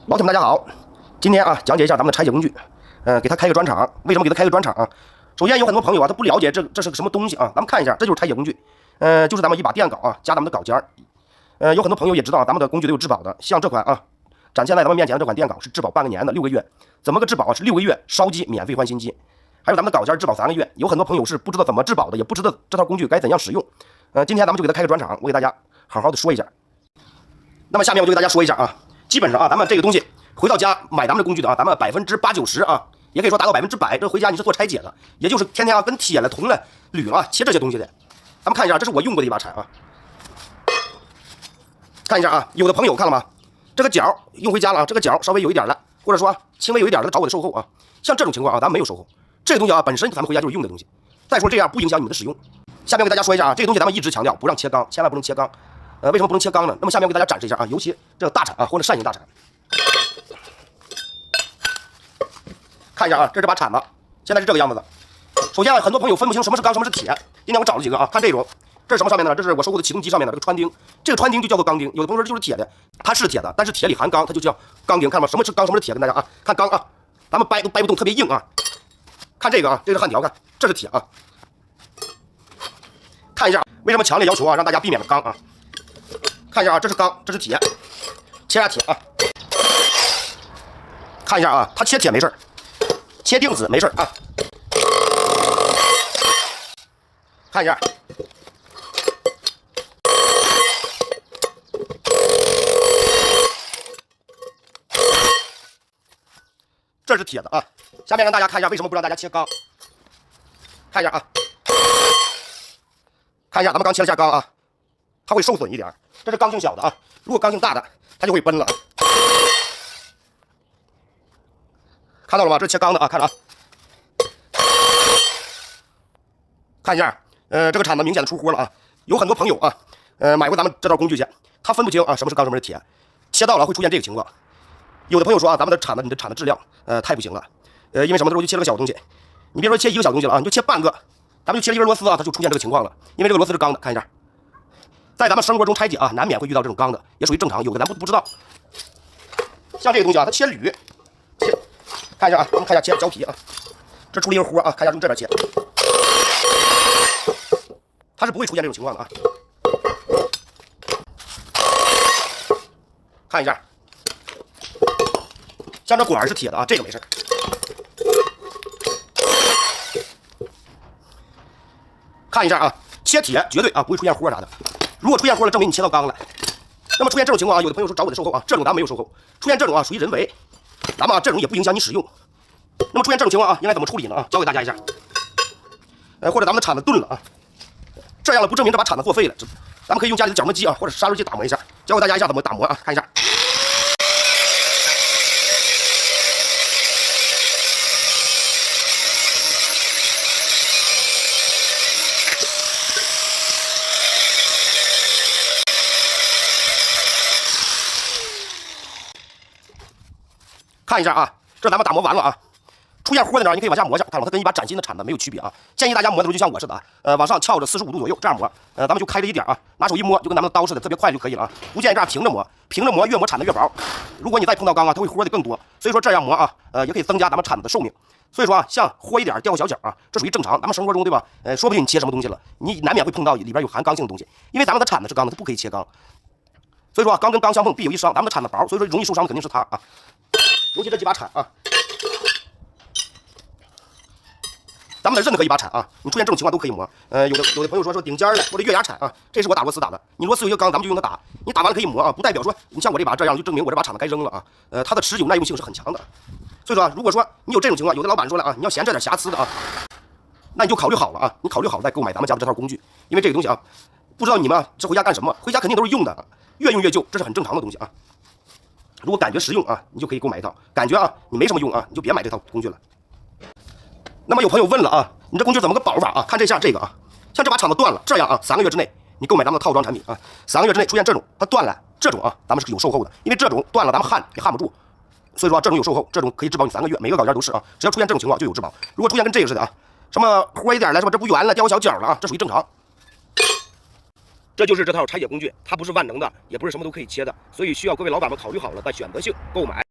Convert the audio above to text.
老铁们，大家好！今天啊，讲解一下咱们的拆解工具，给他开个专场。为什么给他开个专场啊？首先有很多朋友啊，他不了解这是个什么东西啊。咱们看一下，这就是拆解工具，就是咱们一把电镐啊，加咱们的镐尖有很多朋友也知道，咱们的工具都有质保的，像这款啊，展现在咱们面前的这款电镐是质保半个年的，6个月。怎么个质保啊？是6个月烧机免费换新机。还有咱们的镐尖质保3个月。有很多朋友是不知道怎么质保的，也不知道这套工具该怎样使用。今天咱们就给他开个专场，我给大家好好的说一下。那么下面我就给大家说一下啊，基本上啊，咱们这个东西回到家买咱们的工具的啊，咱们80%、90%啊，也可以说达到100%。这回家你是做拆解的，也就是天天啊跟铁了、铜了、铝了切这些东西的。咱们看一下，这是我用过的一把铲啊，看一下啊，有的朋友看了吗？这个角用回家了啊，这个角稍微有一点了，或者说轻微有一点的找我的售后啊。像这种情况啊，咱们没有售后，这个东西啊本身咱们回家就是用的东西。再说这样不影响你们的使用。下面给大家说一下啊，这个东西咱们一直强调不让切钢，千万不能切钢。为什么不能切钢呢？那么下面我给大家展示一下啊，尤其这个大铲啊或者扇形大铲。看一下啊，这是把铲子，现在是这个样子的。首先啊，很多朋友分不清什么是钢，什么是铁。今天我找了几个啊，看这种，这是什么上面的呢？这是我收购的启动机上面的这个穿钉，这个穿钉就叫做钢钉。有的朋友说这就是铁的，它是铁的，但是铁里含钢，它就叫钢钉。看到吗？什么是钢，什么是铁？跟大家啊，看钢啊，咱们掰都掰不动，特别硬啊。看这个啊，这是焊条，看这是铁啊。看一下为什么强烈要求啊，让大家避免了钢啊。看一下啊，这是钢，这是铁，切下铁啊。看一下啊，它切铁没事，切钉子没事啊。看一下，这是铁的啊。下面让大家看一下为什么不让大家切钢。看一下啊，看一下咱们刚切了下钢啊，它会受损一点。这是刚性小的啊，如果刚性大的，它就会崩了。看到了吗？这是切钢的啊，看着啊。看一下，这个铲子明显的出锅了啊。有很多朋友啊，买过咱们这套工具去，他分不清啊什么是钢，什么是铁，切到了会出现这个情况。有的朋友说啊，咱们的铲子，你的铲子质量太不行了，因为什么时候就切了个小东西，你别说切一个小东西了啊，你就切半个，咱们就切了一根螺丝啊，它就出现这个情况了，因为这个螺丝是钢的。看一下。在咱们生活中拆解啊，难免会遇到这种钢的，也属于正常。有的咱不知道，像这个东西啊，它切铝，看一下啊，咱们看一下切胶皮啊，这出了一个豁啊，看一下用这边切，它是不会出现这种情况的啊。看一下，像这管是铁的啊，这个没事。看一下啊，切铁绝对啊不会出现豁啥的。如果出现豁了，证明你切到钢了。那么出现这种情况啊，有的朋友说找我的售后啊，这种咱们没有售后。出现这种啊，属于人为，咱们啊这种也不影响你使用。那么出现这种情况啊，应该怎么处理呢？啊，教给大家一下。或者咱们的铲子钝了啊，这样了不证明这把铲子作废了，咱们可以用家里的角磨机啊或者砂轮机打磨一下。教给大家一下怎么打磨啊，看一下。看一下啊，这咱们打磨完了啊，出现豁在哪儿，你可以往下磨一下，看到它跟一把崭新的铲子没有区别啊。建议大家磨的时候就像我似的啊，往上翘着45度左右这样磨，咱们就开着一点啊，拿手一摸就跟咱们的刀似的，特别快就可以了啊。不建议这样平着磨，平着磨越磨铲子越薄。如果你再碰到钢啊，它会豁的更多。所以说这样磨啊，也可以增加咱们铲子的寿命。所以说啊，像豁一点掉个小角啊，这属于正常。咱们生活中对吧？说不定你切什么东西了，你难免会碰到里边有含钢性的东西，因为咱们的铲子是钢的，它不可以切钢。所以说啊，钢跟钢相碰必有一伤，咱们的铲子薄，所以说容易受伤的肯定是它啊。尤其这几把铲啊，咱们的任何一把铲啊，你出现这种情况都可以磨。有的朋友说顶尖的或者月牙铲啊，这是我打螺丝打的。你螺丝有一个钢，咱们就用它打。你打完了可以磨啊，不代表说你像我这把这样就证明我这把铲子该扔了啊。它的持久耐用性是很强的。所以说啊，如果说你有这种情况，有的老板说了啊，你要嫌这点瑕疵的啊，那你就考虑好了啊，你考虑好了再购买咱们家的这套工具，因为这个东西啊，不知道你们是回家干什么，回家肯定都是用的，越用越旧，这是很正常的东西啊。如果感觉实用啊，你就可以购买一套；感觉啊你没什么用啊，你就别买这套工具了。那么有朋友问了啊，你这工具怎么个保法啊？看这下这个啊，像这把铲子断了，这样啊，3个月之内你购买咱们的套装产品啊，3个月之内出现这种它断了，这种啊咱们是有售后的，因为这种断了咱们焊也焊不住，所以说这种有售后，这种可以质保你3个月，每个镐件都是啊，只要出现这种情况就有质保。如果出现跟这个似的啊，什么豁一点了，是吧？这不圆了，掉个小角了啊，这属于正常。这就是这套拆解工具，它不是万能的，也不是什么都可以切的，所以需要各位老板们考虑好了再选择性购买。